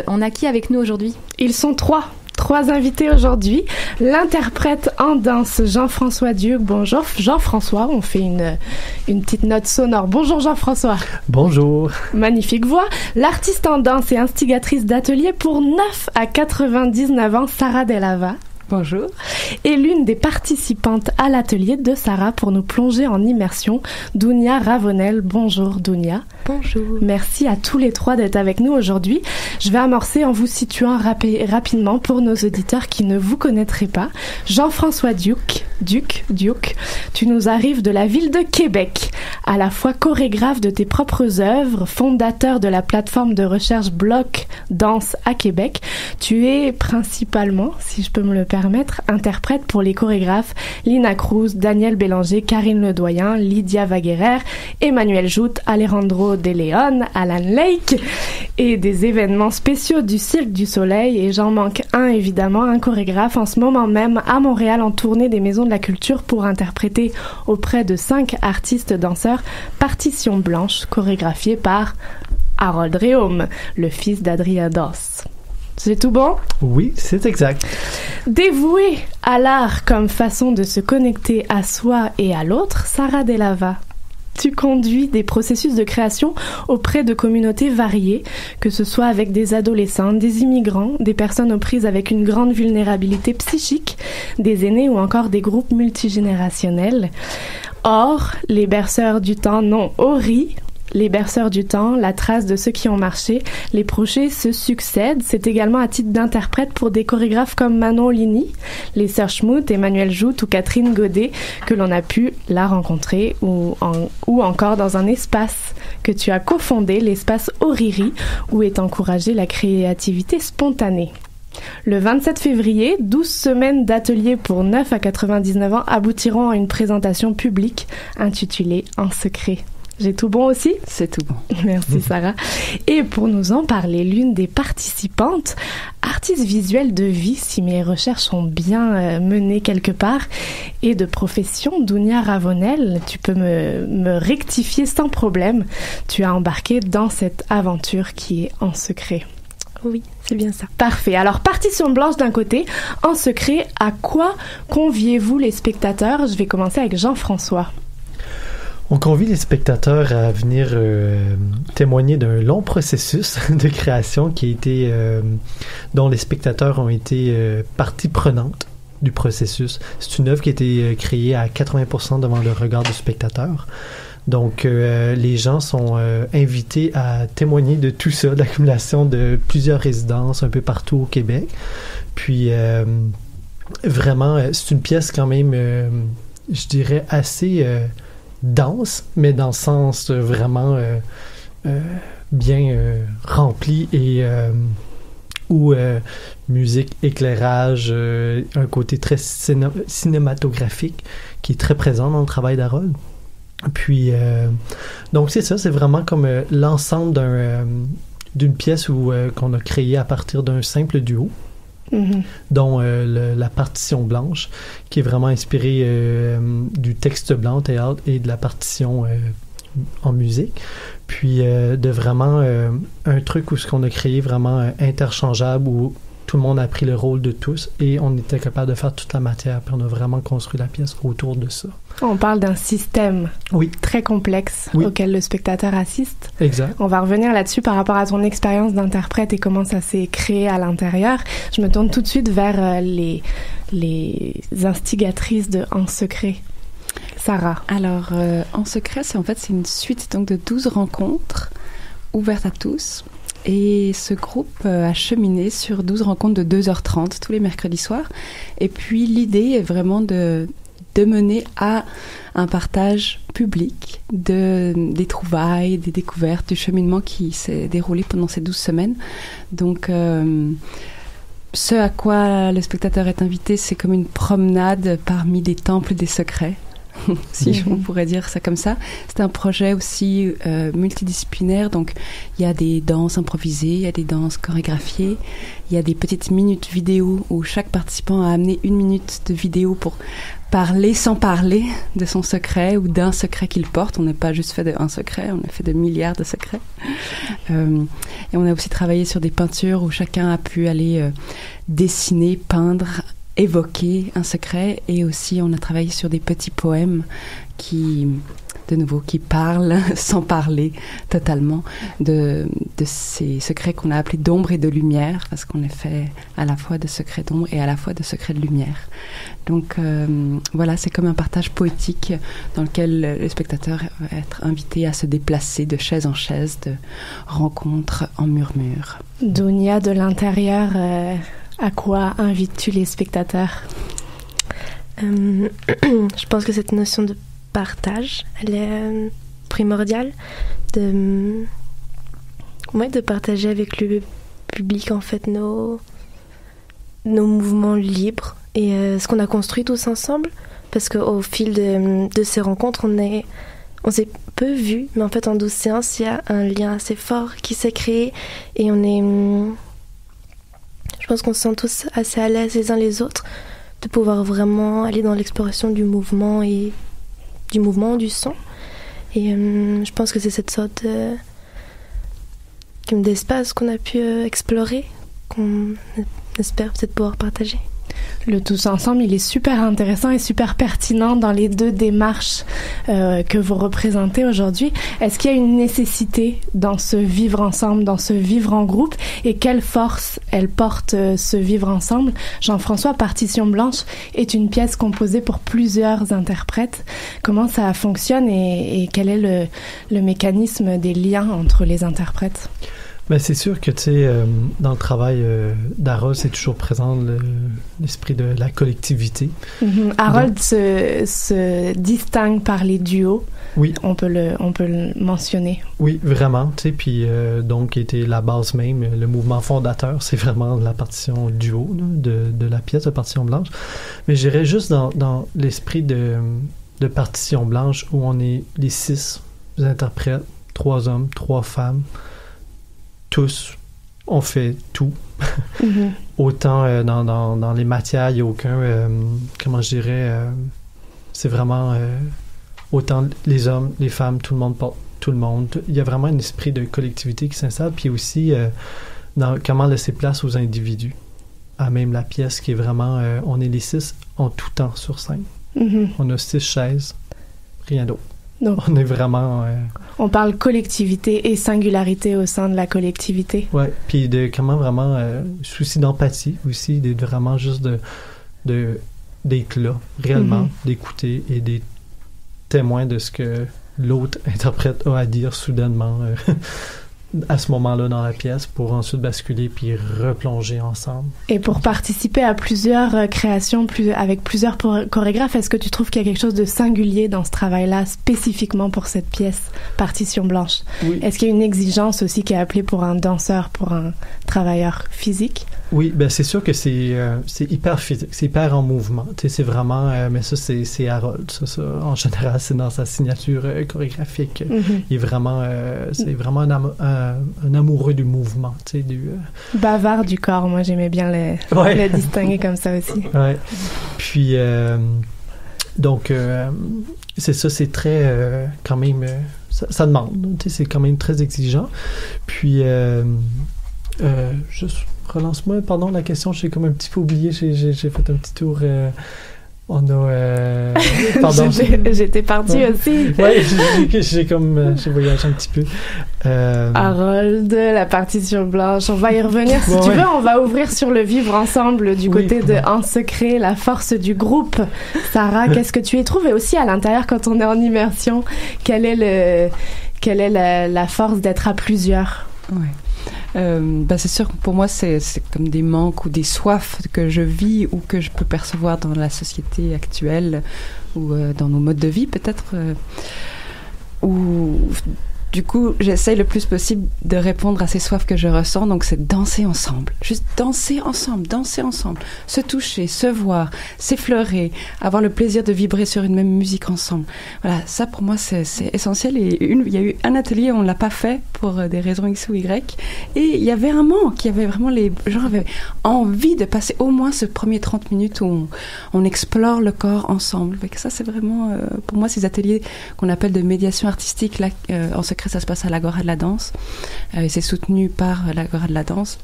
On a qui avec nous aujourd'hui? Ils sont trois invités aujourd'hui. L'interprète en danse Jean-François Duc. Bonjour Jean-François, on fait une petite note sonore. Bonjour Jean-François. Bonjour. Magnifique voix. L'artiste en danse et instigatrice d'ateliers pour 9 à 99 ans, Sarah Dell'Ava. Bonjour. Et l'une des participantes à l'atelier de Sarah pour nous plonger en immersion, Dounia Ravenel. Bonjour Dounia. Bonjour. Merci à tous les trois d'être avec nous aujourd'hui. Je vais amorcer en vous situant rapidement pour nos auditeurs qui ne vous connaîtraient pas. Jean-François Duc, tu nous arrives de la ville de Québec. À la fois chorégraphe de tes propres œuvres, fondateur de la plateforme de recherche Bloc Danse à Québec, tu es principalement, si je peux me le permettre, interprète pour les chorégraphes Lina Cruz, Daniel Bélanger, Karine Ledoyen, Lydia Vaguerer, Emmanuel Joute, Alejandro De Leon, Alan Lake et des événements spéciaux du Cirque du Soleil. Et j'en manque un évidemment, un chorégraphe en ce moment même à Montréal en tournée des Maisons de la Culture pour interpréter auprès de 5 artistes danseurs Partition Blanche, chorégraphiée par Harold Réaume, le fils d'Adrien Doss. C'est tout bon? Oui, c'est exact. Dévouée à l'art comme façon de se connecter à soi et à l'autre, Sarah Dell'Ava, tu conduis des processus de création auprès de communautés variées, que ce soit avec des adolescents, des immigrants, des personnes aux prises avec une grande vulnérabilité psychique, des aînés ou encore des groupes multigénérationnels. Or, les berceurs du temps, non, Ori, les berceurs du temps, la trace de ceux qui ont marché, les projets se succèdent. C'est également à titre d'interprète pour des chorégraphes comme Manon Ligny, les sœurs Schmout, Emmanuel Joute ou Catherine Godet, que l'on a pu la rencontrer ou encore dans un espace que tu as cofondé, l'espace Oriri, où est encouragée la créativité spontanée. Le 27 février, 12 semaines d'ateliers pour 9 à 99 ans aboutiront à une présentation publique intitulée « En secret ». J'ai tout bon aussi? C'est tout bon. Merci Sarah. Et pour nous en parler, l'une des participantes, artiste visuelle de vie, si mes recherches sont bien menées quelque part, et de profession, Dounia Ravenel, tu peux me rectifier sans problème. Tu as embarqué dans cette aventure qui est En secret. Oui, c'est bien ça. Parfait. Alors, Partition Blanche d'un côté, En secret, à quoi conviez-vous les spectateurs? Je vais commencer avec Jean-François. On convie les spectateurs à venir témoigner d'un long processus de création qui a été, dont les spectateurs ont été partie prenante du processus. C'est une œuvre qui a été créée à 80% devant le regard du spectateur. Donc, les gens sont invités à témoigner de tout ça, de l'accumulation de plusieurs résidences un peu partout au Québec. Puis, vraiment, c'est une pièce quand même, je dirais, assez dense, mais dans le sens vraiment bien rempli et où musique, éclairage, un côté très cinématographique qui est très présent dans le travail d'Harold. Puis, donc c'est ça, c'est vraiment comme l'ensemble d'une pièce qu'on a créée à partir d'un simple duo. Mm-hmm. Dont la partition blanche, qui est vraiment inspirée du texte blanc au théâtre et de la partition en musique. Puis de vraiment un truc où ce qu'on a créé vraiment interchangeable, où tout le monde a pris le rôle de tous et on était capable de faire toute la matière, puis on a vraiment construit la pièce autour de ça. On parle d'un système très complexe auquel le spectateur assiste. Exact. On va revenir là-dessus par rapport à ton expérience d'interprète et comment ça s'est créé à l'intérieur. Je me tourne tout de suite vers les instigatrices de En secret. Sarah. Alors, En secret, c'est une suite donc de 12 rencontres ouvertes à tous. Et ce groupe a cheminé sur 12 rencontres de 2h30 tous les mercredis soirs. Et puis l'idée est vraiment de mener à un partage public des trouvailles, des découvertes, du cheminement qui s'est déroulé pendant ces 12 semaines. Donc, ce à quoi le spectateur est invité, c'est comme une promenade parmi des temples des secrets. si on pourrait dire ça comme ça. C'est un projet aussi multidisciplinaire, donc il y a des danses improvisées, il y a des danses chorégraphiées, il y a des petites minutes vidéo où chaque participant a amené 1 minute de vidéo pour parler sans parler de son secret ou d'un secret qu'il porte. On n'est pas juste fait d'un secret, on a fait de milliards de secrets. Et on a aussi travaillé sur des peintures où chacun a pu aller dessiner, peindre, évoquer un secret, et aussi on a travaillé sur des petits poèmes qui parlent sans parler totalement de ces secrets qu'on a appelés d'ombre et de lumière, parce qu'on est fait à la fois de secrets d'ombre et à la fois de secrets de lumière. Donc voilà, c'est comme un partage poétique dans lequel le spectateur va être invité à se déplacer de chaise en chaise, de rencontre en murmure. Dounia, de l'intérieur, à quoi invites-tu les spectateurs? Je pense que cette notion de partage, elle est primordiale, de partager avec le public en fait nos mouvements libres et ce qu'on a construit tous ensemble, parce qu'au fil de ces rencontres, on s'est peu vus, mais en fait en 12 séances, il y a un lien assez fort qui s'est créé, et je pense qu'on se sent tous assez à l'aise les uns les autres de pouvoir vraiment aller dans l'exploration du mouvement et du son. Et je pense que c'est cette sorte d'espace qu'on a pu explorer, qu'on espère peut-être pouvoir partager. Le tous ensemble, il est super intéressant et super pertinent dans les 2 démarches que vous représentez aujourd'hui. Est-ce qu'il y a une nécessité dans ce vivre ensemble, dans ce vivre en groupe, et quelle force elle porte ce vivre ensemble? Jean-François, Partition Blanche est une pièce composée pour plusieurs interprètes. Comment ça fonctionne et quel est le mécanisme des liens entre les interprètes? Ben, c'est sûr que, tu sais, dans le travail d'Harold, c'est toujours présent l'esprit de la collectivité. Mm-hmm. Harold se distingue par les duos. Oui. On peut le mentionner. Oui, vraiment, tu sais, puis donc, était la base même, le mouvement fondateur, c'est vraiment la partition duo là, de la pièce de Partition Blanche. Mais j'irais juste dans l'esprit de Partition Blanche, où on est les 6 interprètes, 3 hommes, 3 femmes, tous, on fait tout. Mm-hmm. Autant dans les matières, il n'y a aucun, comment je dirais, c'est vraiment autant les hommes, les femmes, tout le monde porte tout le monde. Il y a vraiment un esprit de collectivité qui s'installe, puis aussi dans comment laisser place aux individus. À même la pièce qui est vraiment, on est les 6 en tout temps sur scène. Mm-hmm. On a 6 chaises, rien d'autre. Donc, on est vraiment... on parle collectivité et singularité au sein de la collectivité. Oui, puis de comment vraiment... souci d'empathie aussi, d'être vraiment juste d'être là, réellement, d'écouter et d'être témoin de ce que l'autre interprète a à dire soudainement à ce moment-là dans la pièce, pour ensuite basculer puis replonger ensemble. Et pour participer à plusieurs créations avec plusieurs chorégraphes, est-ce que tu trouves qu'il y a quelque chose de singulier dans ce travail-là, spécifiquement pour cette pièce Partition Blanche? Oui. Est-ce qu'il y a une exigence aussi qui est appelée pour un danseur, pour un travailleur physique? Oui, ben c'est sûr que c'est hyper physique, c'est hyper en mouvement. Tu sais, c'est vraiment, mais ça c'est Harold. Ça, en général, c'est dans sa signature chorégraphique. Mm-hmm. Il est vraiment, c'est vraiment un amoureux du mouvement. Tu sais, bavard du corps. Moi, j'aimais bien le distinguer comme ça aussi. Ouais. Puis donc c'est ça, c'est très quand même, ça demande. Tu sais, c'est quand même très exigeant. Puis juste relance-moi, pardon, la question, j'ai comme un petit peu oublié, j'ai fait un petit tour. On a... pardon. J'étais partie aussi. Oui, j'ai voyagé un petit peu. Harold, la Partition Blanche, on va y revenir si tu veux. On va ouvrir sur le vivre ensemble du côté de En secret, la force du groupe. Sarah, qu'est-ce que tu y trouves? Et aussi à l'intérieur, quand on est en immersion, quelle est la force d'être à plusieurs? Ouais. C'est sûr que pour moi c'est comme des manques ou des soifs que je vis ou que je peux percevoir dans la société actuelle ou dans nos modes de vie peut-être, ou Du coup, j'essaye le plus possible de répondre à ces soifs que je ressens. Donc, c'est danser ensemble. Juste danser ensemble. Se toucher, se voir, s'effleurer, avoir le plaisir de vibrer sur une même musique ensemble. Voilà, ça pour moi, c'est essentiel. Et il y a eu un atelier, on ne l'a pas fait pour des raisons X ou Y. Et il y avait un manque. Il y avait vraiment les gens avaient envie de passer au moins ce premier 30 minutes où on explore le corps ensemble. Donc ça, c'est vraiment, pour moi, ces ateliers qu'on appelle de médiation artistique, là, en secret, ça se passe à l'Agora de la danse. Et c'est soutenu par l'Agora de la danse.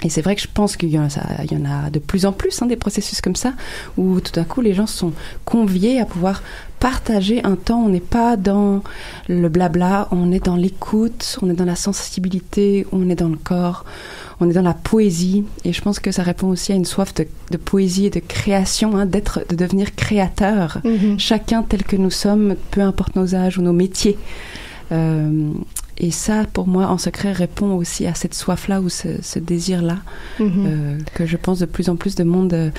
Et c'est vrai que je pense qu'il y en a de plus en plus, des processus comme ça, où tout d'un coup, les gens sont conviés à pouvoir partager un temps. On n'est pas dans le blabla, on est dans l'écoute, on est dans la sensibilité, on est dans le corps, on est dans la poésie. Et je pense que ça répond aussi à une soif de poésie et de création, de devenir créateur. Chacun tel que nous sommes, peu importe nos âges ou nos métiers. Et ça, pour moi, en secret, répond aussi à cette soif-là ou ce désir-là que je pense de plus en plus de monde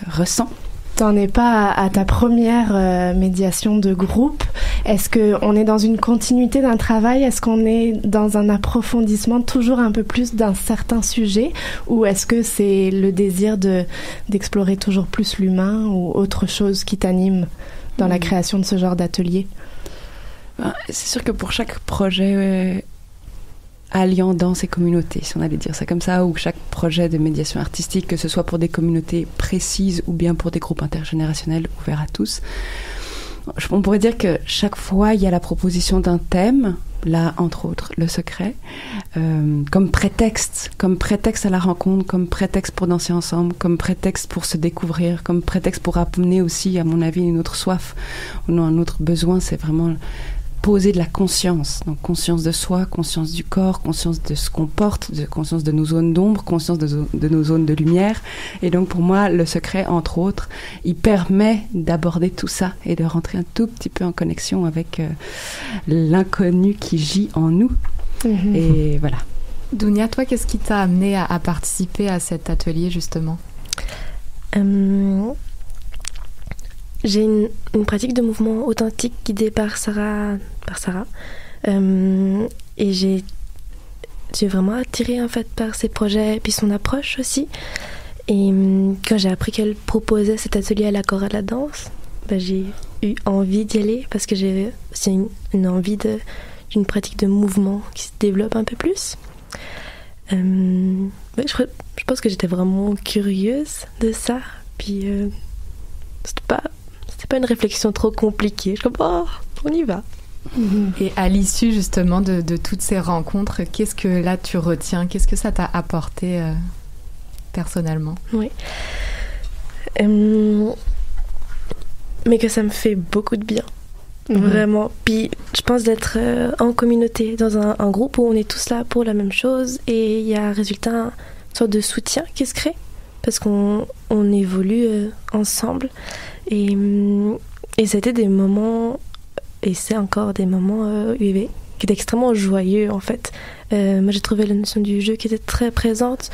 ressent. T'en es pas à ta première médiation de groupe. Est-ce qu'on est dans une continuité d'un travail? Est-ce qu'on est dans un approfondissement toujours un peu plus d'un certain sujet? Ou est-ce que c'est le désir d'explorer toujours plus l'humain ou autre chose qui t'anime dans la création de ce genre d'atelier? C'est sûr que pour chaque projet alliant danse et communauté, si on allait dire ça comme ça, ou chaque projet de médiation artistique, que ce soit pour des communautés précises ou bien pour des groupes intergénérationnels ouverts à tous, on pourrait dire que chaque fois, il y a la proposition d'un thème, là, entre autres, le secret, comme prétexte à la rencontre, comme prétexte pour danser ensemble, comme prétexte pour se découvrir, comme prétexte pour amener aussi, à mon avis, une autre soif, ou un autre besoin. C'est vraiment poser de la conscience, donc conscience de soi, conscience du corps, conscience de ce qu'on porte, conscience de nos zones d'ombre, conscience de nos zones de lumière. Et donc pour moi, le secret, entre autres, il permet d'aborder tout ça et de rentrer un tout petit peu en connexion avec l'inconnu qui gît en nous. Et voilà. Dounia, toi, qu'est-ce qui t'a amené à participer à cet atelier, justement? J'ai une pratique de mouvement authentique guidée par Sarah. Et j'ai vraiment attirée en fait par ses projets et puis son approche aussi. Et quand j'ai appris qu'elle proposait cet atelier à l'Agora de la danse, j'ai eu envie d'y aller parce que j'ai aussi une envie d'une pratique de mouvement qui se développe un peu plus. Je pense que j'étais vraiment curieuse de ça. Puis c'était pas une réflexion trop compliquée. Je suis comme, on y va. Et à l'issue justement de toutes ces rencontres, qu'est-ce que là tu retiens? Qu'est-ce que ça t'a apporté personnellement? Oui. Mais que ça me fait beaucoup de bien. Vraiment. Puis je pense d'être en communauté, dans un groupe où on est tous là pour la même chose et il y a résultat une sorte de soutien qui se crée parce qu'on évolue ensemble. Et c'était des moments, et c'est encore des moments qui étaient extrêmement joyeux en fait. Moi j'ai trouvé la notion du jeu qui était très présente,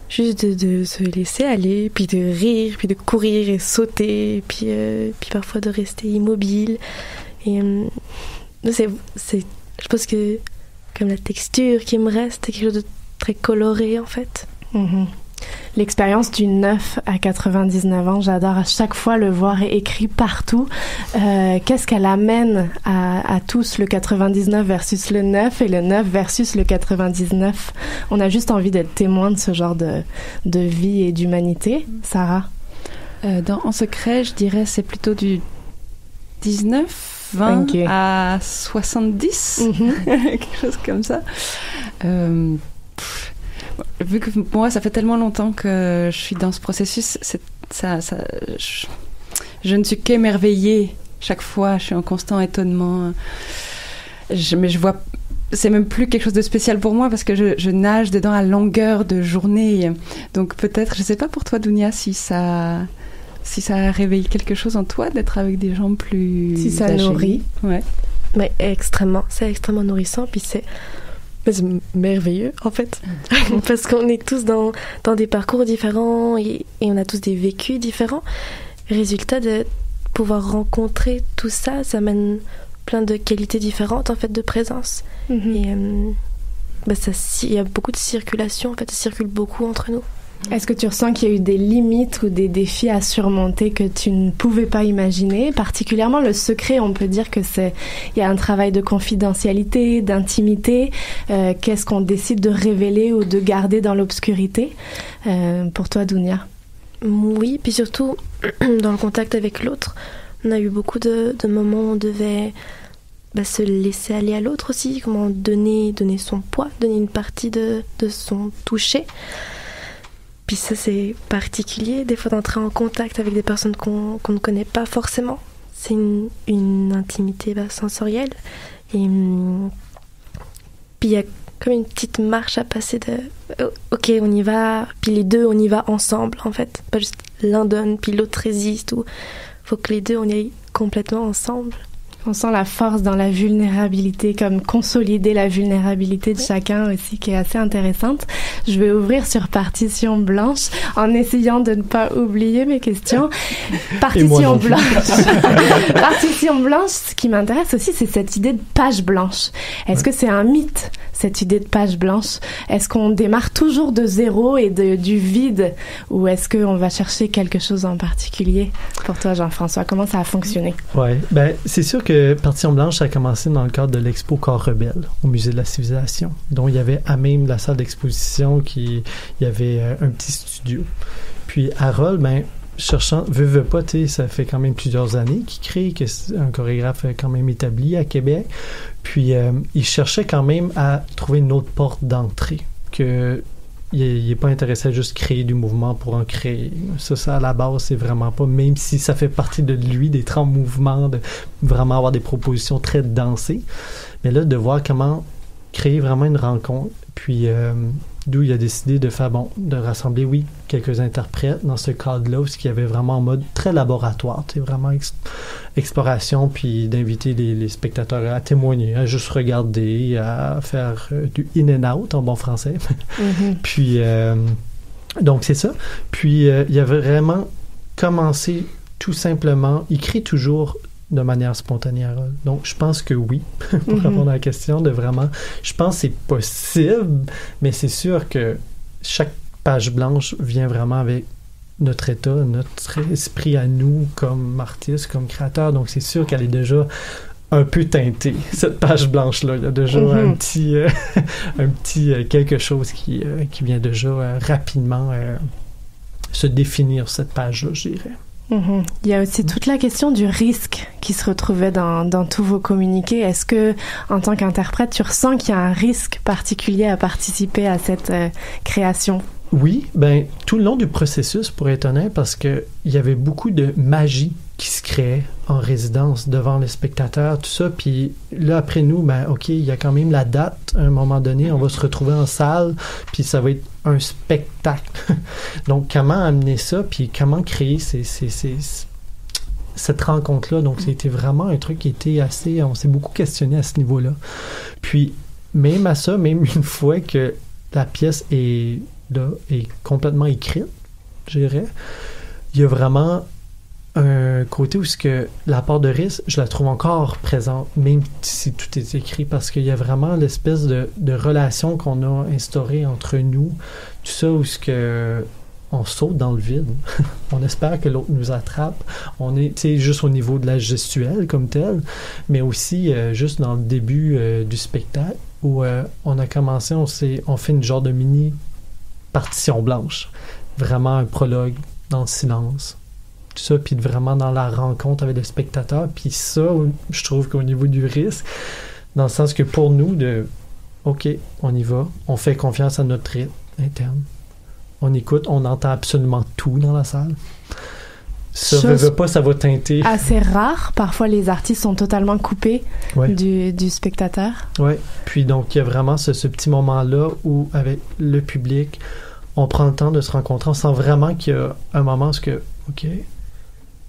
juste de se laisser aller, puis de rire, puis de courir et sauter, puis parfois de rester immobile. Et je pense que comme la texture qui me reste, c'est quelque chose de très coloré en fait. L'expérience du 9 à 99 ans, j'adore à chaque fois le voir écrit partout. Qu'est-ce qu'elle amène à tous, le 99 versus le 9 et le 9 versus le 99? On a juste envie d'être témoin de ce genre de vie et d'humanité. Sarah? En secret, je dirais c'est plutôt du 19, 20 à 70, quelque chose comme ça. Vu que pour moi, ça fait tellement longtemps que je suis dans ce processus, je ne suis qu'émerveillée chaque fois. Je suis en constant étonnement. Mais je vois, c'est même plus quelque chose de spécial pour moi parce que je nage dedans à longueur de journée. Donc peut-être, je ne sais pas pour toi, Dounia, si ça a réveillé quelque chose en toi d'être avec des gens plus si ça âgés. Nourrit. Ouais. Mais extrêmement, c'est extrêmement nourrissant. Puis c'est merveilleux en fait parce qu'on est tous dans des parcours différents et on a tous des vécus différents. Résultat de pouvoir rencontrer tout ça, ça mène plein de qualités différentes en fait de présence. Et il y a beaucoup de circulation, en fait, ça circule beaucoup entre nous. Est-ce que tu ressens qu'il y a eu des limites ou des défis à surmonter que tu ne pouvais pas imaginer? Particulièrement le secret, on peut dire que il y a un travail de confidentialité, d'intimité. Qu'est-ce qu'on décide de révéler ou de garder dans l'obscurité? Pour toi, Dounia? Oui, puis surtout, dans le contact avec l'autre, on a eu beaucoup de moments où on devait se laisser aller à l'autre aussi, comment donner son poids, donner une partie de son toucher. Puis ça, c'est particulier, des fois, d'entrer en contact avec des personnes qu'on ne connaît pas forcément. C'est une intimité sensorielle. Et puis il y a comme une petite marche à passer de « Ok, on y va », puis les deux, on y va ensemble, en fait. Pas juste l'un donne, puis l'autre résiste. Il faut que les deux, on y aille complètement ensemble. On sent la force dans la vulnérabilité, comme consolider la vulnérabilité de chacun aussi, qui est assez intéressante. Je vais ouvrir sur Partition Blanche en essayant de ne pas oublier mes questions. Partition Blanche. Partition Blanche, ce qui m'intéresse aussi, c'est cette idée de page blanche. Est-ce que c'est un mythe, cette idée de page blanche? Est-ce qu'on démarre toujours de zéro et du vide? Ou est-ce qu'on va chercher quelque chose en particulier? Pour toi, Jean-François, comment ça a fonctionné? Oui, c'est sûr que Partition Blanche, ça a commencé dans le cadre de l'expo Corps rebelle au Musée de la Civilisation. Donc, il y avait à même la salle d'exposition il y avait un petit studio. Puis, Harold, cherchant, veut pas, ça fait quand même plusieurs années qu'il crée, que c'est un chorégraphe quand même établi à Québec. Puis, il cherchait quand même à trouver une autre porte d'entrée, que il n'est pas intéressé à juste créer du mouvement pour en créer. Ça, à la base, c'est vraiment pas, même si ça fait partie de lui, d'être en mouvement, de vraiment avoir des propositions très dansées. Mais là, de voir comment créer vraiment une rencontre, puis d'où il a décidé de faire, de rassembler, quelques interprètes dans ce cadre-là, ce qui avait vraiment en mode très laboratoire, vraiment exploration, puis d'inviter les spectateurs à témoigner, à juste regarder, à faire du in and out en bon français. Puis, donc c'est ça. Puis, il a vraiment commencé tout simplement, il crée toujours de manière spontanée. Donc, je pense que oui, pour répondre à la question, je pense que c'est possible, mais c'est sûr que chaque page blanche vient vraiment avec notre état, notre esprit à nous comme artistes, comme créateurs. Donc, c'est sûr qu'elle est déjà un peu teintée, cette page blanche-là. Il y a déjà un petit quelque chose qui vient déjà rapidement se définir, cette page-là, je dirais. Il y a aussi toute la question du risque qui se retrouvait dans tous vos communiqués. Est-ce que, en tant qu'interprète, tu ressens qu'il y a un risque particulier à participer à cette création? Oui, tout le long du processus, pour être honnête, parce que il y avait beaucoup de magie qui se créait en résidence devant les spectateurs, tout ça. Puis là, après nous, OK, il y a quand même la date. À un moment donné, on va se retrouver en salle, puis ça va être un spectacle. Donc, comment amener ça, puis comment créer cette rencontre-là. Donc, c'était vraiment un truc qui était assez... On s'est beaucoup questionné à ce niveau-là. Puis, même à ça, même une fois que la pièce est complètement écrite, je dirais, il y a vraiment un côté où la part de risque, je la trouve encore présente, même si tout est écrit, parce qu'il y a vraiment l'espèce de relation qu'on a instaurée entre nous, tout ça où on saute dans le vide. On espère que l'autre nous attrape. On est juste au niveau de la gestuelle comme telle, mais aussi juste dans le début du spectacle où on a commencé, on fait une genre de mini partition blanche. Vraiment un prologue dans le silence. Tout ça, puis vraiment dans la rencontre avec le spectateur. Puis ça, je trouve qu'au niveau du risque, dans le sens que pour nous, OK, on y va, on fait confiance à notre rythme interne. On écoute, on entend absolument tout dans la salle. Ça veut pas, ça va teinter. Assez rare. Parfois, les artistes sont totalement coupés du spectateur. Oui. Puis donc, il y a vraiment ce petit moment-là où, avec le public, on prend le temps de se rencontrer. On sent vraiment qu'il y a un moment où, OK,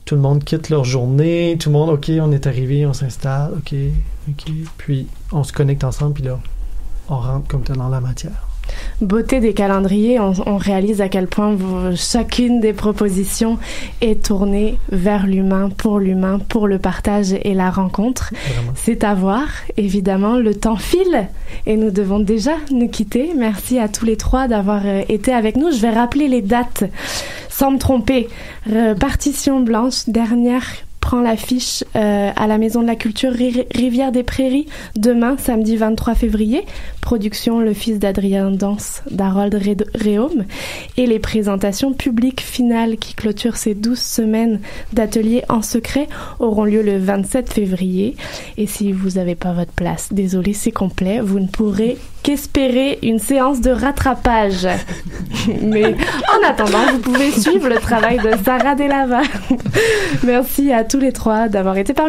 tout le monde quitte leur journée, tout le monde, OK, on est arrivé, on s'installe, OK. Puis, on se connecte ensemble, puis là, on rentre comme tel dans la matière. beauté des calendriers, on réalise à quel point chacune des propositions est tournée vers l'humain, pour le partage et la rencontre. Vraiment. C'est à voir, évidemment, le temps file et nous devons déjà nous quitter. Merci à tous les trois d'avoir été avec nous. Je vais rappeler les dates sans me tromper. Partition blanche, dernière prend l'affiche à la Maison de la Culture Rivière des Prairies demain, samedi 23 février. Production Le Fils d'Adrien Danse d'Harold Réaume. Et les présentations publiques finales qui clôturent ces 12 semaines d'ateliers en secret auront lieu le 27 février. Et si vous n'avez pas votre place, désolé, c'est complet. Vous ne pourrez qu'espérer une séance de rattrapage. Mais en attendant, vous pouvez suivre le travail de Sarah Dellava. Merci à tous les trois d'avoir été parmi